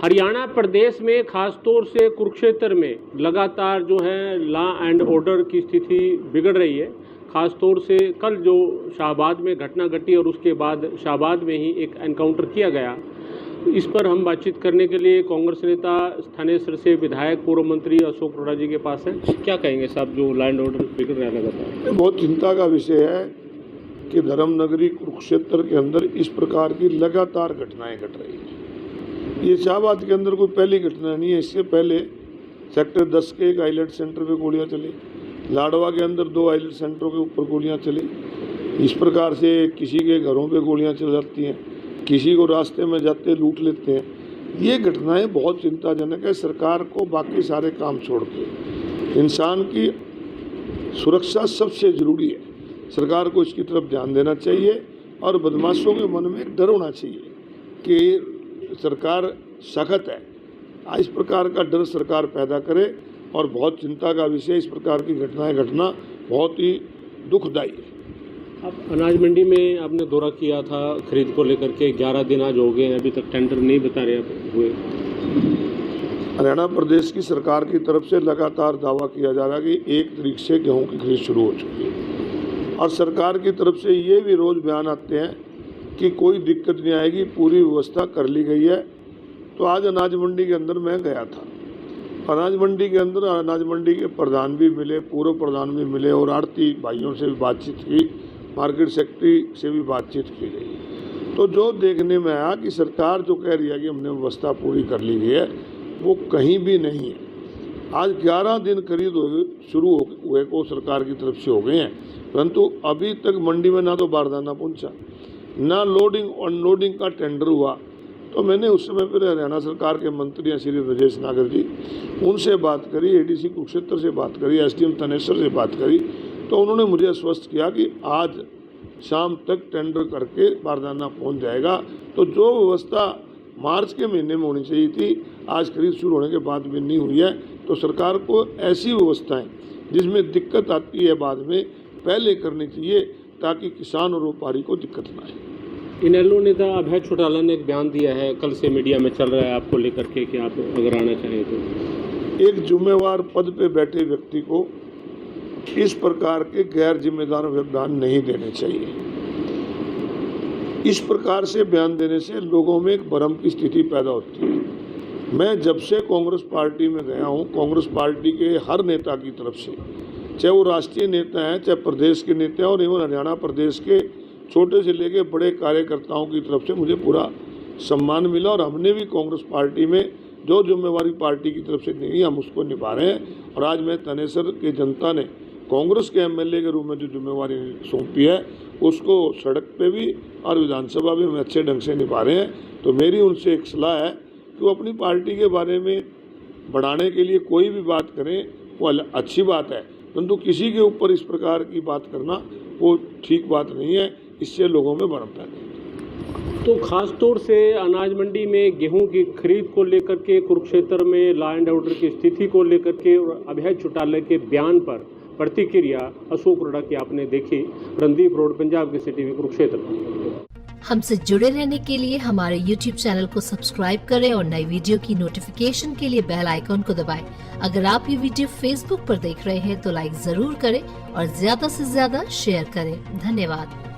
हरियाणा प्रदेश में खासतौर से कुरुक्षेत्र में लगातार जो है लॉ एंड ऑर्डर की स्थिति बिगड़ रही है। खासतौर से कल जो शाहबाद में घटना घटी और उसके बाद शाहबाद में ही एक एनकाउंटर किया गया, इस पर हम बातचीत करने के लिए कांग्रेस नेता थानेसर से विधायक पूर्व मंत्री अशोक अरोड़ा जी के पास हैं। क्या कहेंगे साहब, जो लॉ एंड ऑर्डर बिगड़ रहा है लगातार? बहुत चिंता का विषय है कि धर्मनगरी कुरुक्षेत्र के अंदर इस प्रकार की लगातार घटनाएं घट रही हैं। ये शाहबाद के अंदर कोई पहली घटना नहीं है। इससे पहले सेक्टर 10 के एक आइलेट सेंटर पे गोलियां चली, लाडवा के अंदर 2 आइलेट सेंटरों के ऊपर गोलियां चली। इस प्रकार से किसी के घरों पे गोलियां चल जाती हैं, किसी को रास्ते में जाते लूट लेते हैं। ये घटनाएं बहुत चिंताजनक है। सरकार को बाकी सारे काम छोड़ के इंसान की सुरक्षा सबसे ज़रूरी है। सरकार को इसकी तरफ ध्यान देना चाहिए और बदमाशों के मन में एक डर होना चाहिए कि सरकार सख्त है। इस प्रकार का डर सरकार पैदा करे और बहुत चिंता का विषय इस प्रकार की घटनाएं घटना बहुत ही दुखदायी है। अब अनाज मंडी में आपने दौरा किया था खरीद को लेकर के, 11 दिन आज हो गए हैं, अभी तक टेंडर नहीं बता रहे हुए। हरियाणा प्रदेश की सरकार की तरफ से लगातार दावा किया जा रहा है कि 1 तारीख से गेहूं की खरीद शुरू हो चुकी है और सरकार की तरफ से ये भी रोज़ बयान आते हैं कि कोई दिक्कत नहीं आएगी, पूरी व्यवस्था कर ली गई है। तो आज अनाज मंडी के अंदर मैं गया था। अनाज मंडी के अंदर अनाज मंडी के प्रधान भी मिले, पूर्व प्रधान भी मिले और आड़ती भाइयों से भी बातचीत की, मार्केट सेक्रेटरी से भी बातचीत की गई। तो जो देखने में आया कि सरकार जो कह रही है कि हमने व्यवस्था पूरी कर ली गई है, वो कहीं भी नहीं है। आज 11 दिन खरीद शुरू हुए को सरकार की तरफ से हो गए हैं, परंतु अभी तक मंडी में ना तो बारदाना पहुंचा, ना लोडिंग अनलोडिंग का टेंडर हुआ। तो मैंने उस समय पर हरियाणा सरकार के मंत्री श्री ब्रजेश नागर जी, उनसे बात करी, एडीसी कुरुक्षेत्र से बात करी, एसडीएम थानेसर से बात करी। तो उन्होंने मुझे आश्वस्त किया कि आज शाम तक टेंडर करके बारदाना पहुंच जाएगा। तो जो व्यवस्था मार्च के महीने में होनी चाहिए थी, आज खरीद शुरू होने के बाद भी नहीं हुई है। तो सरकार को ऐसी व्यवस्थाएं जिसमें दिक्कत आती है बाद में पहले करनी चाहिए, ताकि किसान और व्यापारी को दिक्कत ना आए। इनेलो नेता अभय चौटाला ने एक बयान दिया है, कल से मीडिया में चल रहा है आपको लेकर के कि आप अगर आना चाहें तो। एक जिम्मेवार पद पे बैठे व्यक्ति को इस प्रकार के गैर जिम्मेदार बयान नहीं देने चाहिए। इस प्रकार से बयान देने से लोगों में एक भ्रम की स्थिति पैदा होती है। मैं जब से कांग्रेस पार्टी में गया हूँ, कांग्रेस पार्टी के हर नेता की तरफ से, चाहे वो राष्ट्रीय नेता हैं, चाहे प्रदेश के नेता हैं और एवं हरियाणा प्रदेश के छोटे से लेके बड़े कार्यकर्ताओं की तरफ से मुझे पूरा सम्मान मिला। और हमने भी कांग्रेस पार्टी में जो जिम्मेवारी पार्टी की तरफ से नहीं, हम उसको निभा रहे हैं। और आज मैं थानेसर की जनता ने कांग्रेस के एमएलए के रूप में जो जिम्मेवारी सौंपी है, उसको सड़क पे भी और विधानसभा में हम अच्छे ढंग से निभा रहे हैं। तो मेरी उनसे एक सलाह है कि वो अपनी पार्टी के बारे में बढ़ाने के लिए कोई भी बात करें, वो अच्छी बात है, परंतु किसी के ऊपर इस प्रकार की बात करना वो ठीक बात नहीं है। इससे लोगों में भ्रम पैदा। तो खास तौर से अनाज मंडी में गेहूं की खरीद को लेकर के, कुरुक्षेत्र में लॉ एंड ऑर्डर की स्थिति को लेकर के और अभय चौटाला के बयान पर प्रतिक्रिया अशोक अरोड़ा की आपने देखी। Randeep road, Punjab Kesari TV, Kurukshetra. हमसे जुड़े रहने के लिए हमारे YouTube चैनल को सब्सक्राइब करें और नई वीडियो की नोटिफिकेशन के लिए बेल आइकॉन को दबाएं। अगर आप ये वीडियो Facebook पर देख रहे हैं तो लाइक जरूर करें और ज्यादा से ज्यादा शेयर करें। धन्यवाद।